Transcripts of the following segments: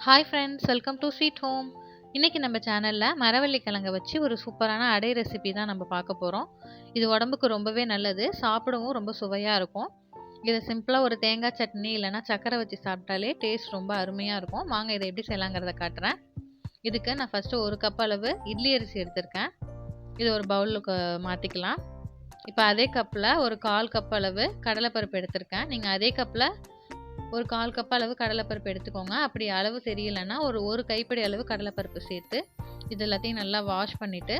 Hi friends, welcome to sweet home. இன்னைக்கு நம்ம சேனலில் மரவள்ளி கிழங்க வச்சு ஒரு சூப்பரான அடை ரெசிபி தான் நம்ம பார்க்க போகிறோம். இது உடம்புக்கு ரொம்பவே நல்லது, சாப்பிடவும் ரொம்ப சுவையாக இருக்கும். இதை சிம்பிளாக ஒரு தேங்காய் சட்னி இல்லைனா சக்கரை வச்சு சாப்பிட்டாலே டேஸ்ட் ரொம்ப அருமையாக இருக்கும். வாங்க இதை எப்படி செய்யலாங்கிறத காட்டுறேன். இதுக்கு நான் ஃபஸ்ட்டு ஒரு கப் அளவு இட்லி அரிசி எடுத்திருக்கேன். இது ஒரு பவுலுக்கு மாற்றிக்கலாம். இப்போ அதே கப்பில் ஒரு 1/4 கப் அளவு கடலைப்பருப்பு எடுத்திருக்கேன். நீங்கள் அதே கப்பில் ஒரு 1/4 கப் அளவு கடலைப்பருப்பு எடுத்துக்கோங்க. அப்படி அளவு தெரியலைன்னா ஒரு கைப்பிடி அளவு கடலைப்பருப்பு சேர்த்து இது எல்லாத்தையும் நல்லா வாஷ் பண்ணிவிட்டு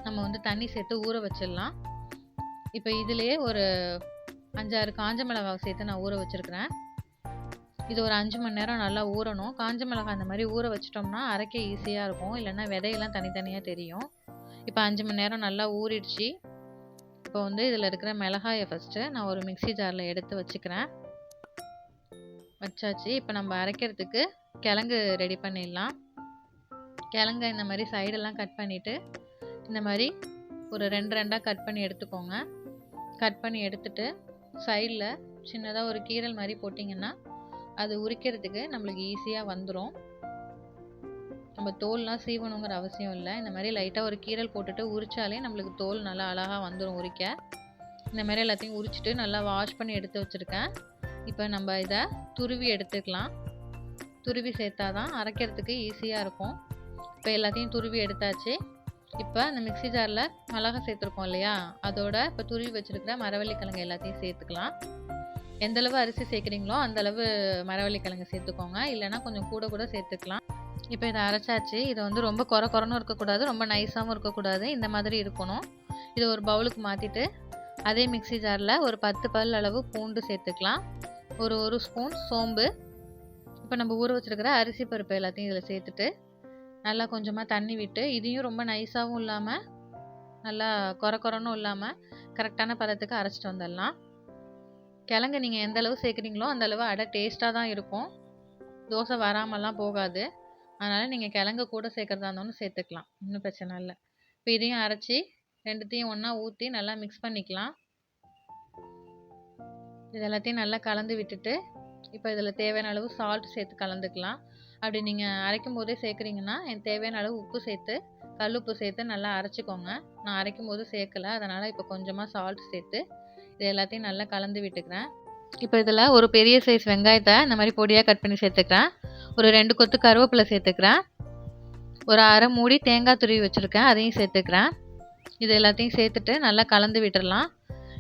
நம்ம தண்ணி சேர்த்து ஊற வச்சிடலாம். இப்போ இதிலேயே ஒரு 5-6 காஞ்ச மிளகாய் சேர்த்து நான் ஊற வச்சுருக்கிறேன். இது ஒரு 5 மணி நேரம் நல்லா ஊறணும். காஞ்ச மிளகாய் அந்த மாதிரி ஊற வச்சிட்டோம்னா அரைக்க ஈஸியாக இருக்கும், இல்லைன்னா விதையெல்லாம் தனித்தனியாக தெரியும். இப்போ 5 மணி நேரம் நல்லா ஊறிடுச்சு. இப்போ இதில் இருக்கிற மிளகாயை ஃபஸ்ட்டு நான் ஒரு மிக்ஸி ஜாரில் எடுத்து வச்சுக்கிறேன். வச்சாச்சு. இப்போ நம்ம அரைக்கிறதுக்கு கிழங்கு ரெடி பண்ணிடலாம். கிழங்க இந்த மாதிரி சைடெல்லாம் கட் பண்ணிவிட்டு இந்த மாதிரி ஒரு 2 கட் பண்ணி எடுத்துக்கோங்க. கட் பண்ணி எடுத்துட்டு சைடில் சின்னதாக ஒரு கீரல் மாதிரி போட்டிங்கன்னா அது உரிக்கிறதுக்கு நம்மளுக்கு ஈஸியாக வந்துடும். நம்ம தோல்லாம் சீவணுங்கிற அவசியம் இல்லை. இந்த மாதிரி லைட்டாக ஒரு கீரல் போட்டுட்டு உரித்தாலே நம்மளுக்கு தோல் நல்லா அழகாக வந்துடும் உரிக்க. இந்த மாதிரி எல்லாத்தையும் உரிச்சிட்டு நல்லா வாஷ் பண்ணி எடுத்து வச்சுருக்கேன். இப்போ நம்ம இதை துருவி எடுத்துக்கலாம். துருவி சேர்த்தா தான் அரைக்கிறதுக்கு ஈஸியாக இருக்கும். இப்போ எல்லாத்தையும் துருவி எடுத்தாச்சு. இப்போ அந்த மிக்ஸி ஜாரில் மிளகாய் சேர்த்துருக்கோம் இல்லையா, அதோட இப்போ துருவி வச்சுருக்கிற மரவள்ளி கிழங்கு எல்லாத்தையும் சேர்த்துக்கலாம். எந்தளவு அரிசி சேர்க்குறீங்களோ அந்தளவு மரவள்ளி கிழங்கு சேர்த்துக்கோங்க, இல்லைனா கொஞ்சம் கூட சேர்த்துக்கலாம். இப்போ இதை அரைச்சாச்சு. இது ரொம்ப கொரன்னு இருக்கக்கூடாது, ரொம்ப நைஸாகவும் இருக்கக்கூடாது, இந்த மாதிரி இருக்கணும். இதை ஒரு பவுலுக்கு மாற்றிட்டு அதே மிக்ஸி ஜாரில் ஒரு 10 பல் அளவு பூண்டு சேர்த்துக்கலாம். ஒரு ஸ்பூன் சோம்பு. இப்போ நம்ம ஊற வச்சுருக்கிற அரிசி பருப்பு எல்லாத்தையும் இதில் சேர்த்துட்டு நல்லா கொஞ்சமாக தண்ணி விட்டு, இதையும் ரொம்ப நைஸாகவும் இல்லாமல் நல்லா கொரன்னு இல்லாமல் கரெக்டான பதத்துக்கு அரைச்சிட்டு வந்துடலாம். கிழங்கு நீங்கள் எந்த அளவு சேர்க்குறீங்களோ அந்தளவு அடை டேஸ்ட்டாக தான் இருக்கும். தோசை வராமலாம் போகாது. அதனால் நீங்கள் கிழங்கு கூட சேர்க்குறதா இருந்தாலும் சேர்த்துக்கலாம், ஒன்றும் பிரச்சனை இல்லை. இப்போ இதையும் அரைச்சி ரெண்டுத்தையும் ஒன்றா ஊற்றி நல்லா மிக்ஸ் பண்ணிக்கலாம். இது எல்லாத்தையும் நல்லா கலந்து விட்டுட்டு இப்போ இதில் தேவையான அளவு சால்ட் சேர்த்து கலந்துக்கலாம். அப்படி நீங்கள் அரைக்கும் போதே சேர்க்குறீங்கன்னா தேவையான அளவு உப்பு சேர்த்து கல்லுப்பு சேர்த்து நல்லா அரைச்சிக்கோங்க. நான் அரைக்கும் போது சேர்க்கலை, அதனால் இப்போ கொஞ்சமாக சால்ட் சேர்த்து இது எல்லாத்தையும் நல்லா கலந்து விட்டுக்கிறேன். இப்போ இதில் ஒரு பெரிய சைஸ் வெங்காயத்தை இந்த மாதிரி பொடியாக கட் பண்ணி சேர்த்துக்கிறேன். ஒரு 2 கொத்து கருவேப்பிலை சேர்த்துக்கிறேன். ஒரு அரை மூடி தேங்காய் துருவி வச்சுருக்கேன், அதையும் சேர்த்துக்கிறேன். இது எல்லாத்தையும் சேர்த்துட்டு நல்லா கலந்து விட்டுடலாம்.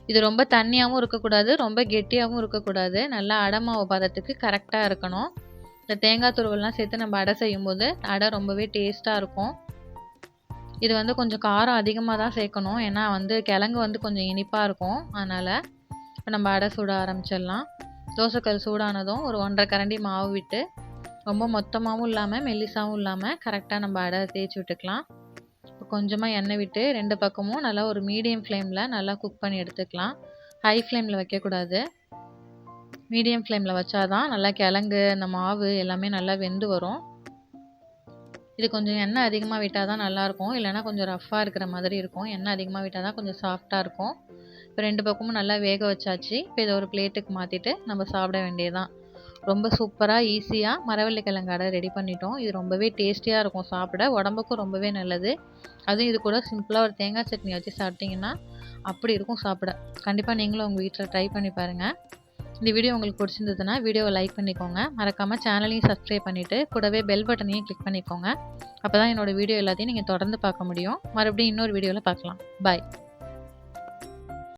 இது ரொம்ப தண்ணியாகவும் இருக்கக்கூடாது, ரொம்ப கெட்டியாகவும் இருக்கக்கூடாது. நல்லா அடை மாவு பதத்துக்கு கரெக்டாக இருக்கணும். இந்த தேங்காய் துருவெல்லாம் சேர்த்து நம்ம அடை செய்யும்போது அடை ரொம்பவே டேஸ்ட்டாக இருக்கும். இது கொஞ்சம் காரம் அதிகமாக தான் சேர்க்கணும், ஏன்னா கிழங்கு கொஞ்சம் இனிப்பாக இருக்கும். அதனால் இப்போ நம்ம அடை சுட ஆரம்பிச்சிடலாம். தோசைக்கல் சூடானதும் ஒரு 1.5 கரண்டி மாவு விட்டு ரொம்ப மொத்தமாகவும் இல்லாமல் மெல்லிசாகவும் இல்லாமல் கரெக்டாக நம்ம அடை தேய்ச்சி விட்டுக்கலாம். கொஞ்சமாக எண்ணெய் விட்டு 2 பக்கமும் நல்லா ஒரு மீடியம் ஃப்ளேமில் நல்லா குக் பண்ணி எடுத்துக்கலாம். ஹை ஃப்ளேமில் வைக்கக்கூடாது, மீடியம் ஃப்ளேமில் வச்சாதான் நல்லா கிழங்கு அந்த மாவு எல்லாமே நல்லா வெந்து வரும். இது கொஞ்சம் எண்ணெய் அதிகமாக விட்டால் தான் நல்லாயிருக்கும், இல்லைனா கொஞ்சம் ரஃப்பாக இருக்கிற மாதிரி இருக்கும். எண்ணெய் அதிகமாக விட்டால் தான் கொஞ்சம் சாஃப்டாக இருக்கும். இப்போ 2 பக்கமும் நல்லா வேக வச்சாச்சு. இப்போ இதை ஒரு பிளேட்டுக்கு மாற்றிட்டு நம்ம சாப்பிட வேண்டியதுதான். ரொம்ப சூப்பராக ஈஸியாக மரவள்ளி கிழங்கு அடை ரெடி பண்ணிட்டோம். இது ரொம்பவே டேஸ்டியாக இருக்கும், சாப்பிட உடம்புக்கும் ரொம்பவே நல்லது. அதுவும் இது கூட சிம்பிளாக ஒரு தேங்காய் சட்னி வச்சு சாப்பிட்டிங்கன்னா அப்படி இருக்கும் சாப்பிட. கண்டிப்பாக நீங்களும் உங்கள் வீட்டில் ட்ரை பண்ணி பாருங்கள். இந்த வீடியோ உங்களுக்கு பிடிச்சிருந்ததுன்னா வீடியோவை லைக் பண்ணிக்கோங்க. மறக்காமல் சேனலையும் சப்ஸ்கிரைப் பண்ணிவிட்டு கூடவே பெல் பட்டனையும் கிளிக் பண்ணிக்கோங்க. அப்போ தான் என்னோடய வீடியோ எல்லாத்தையும் நீங்கள் தொடர்ந்து பார்க்க முடியும். மறுபடியும் இன்னொரு வீடியோவில் பார்க்கலாம். பாய்.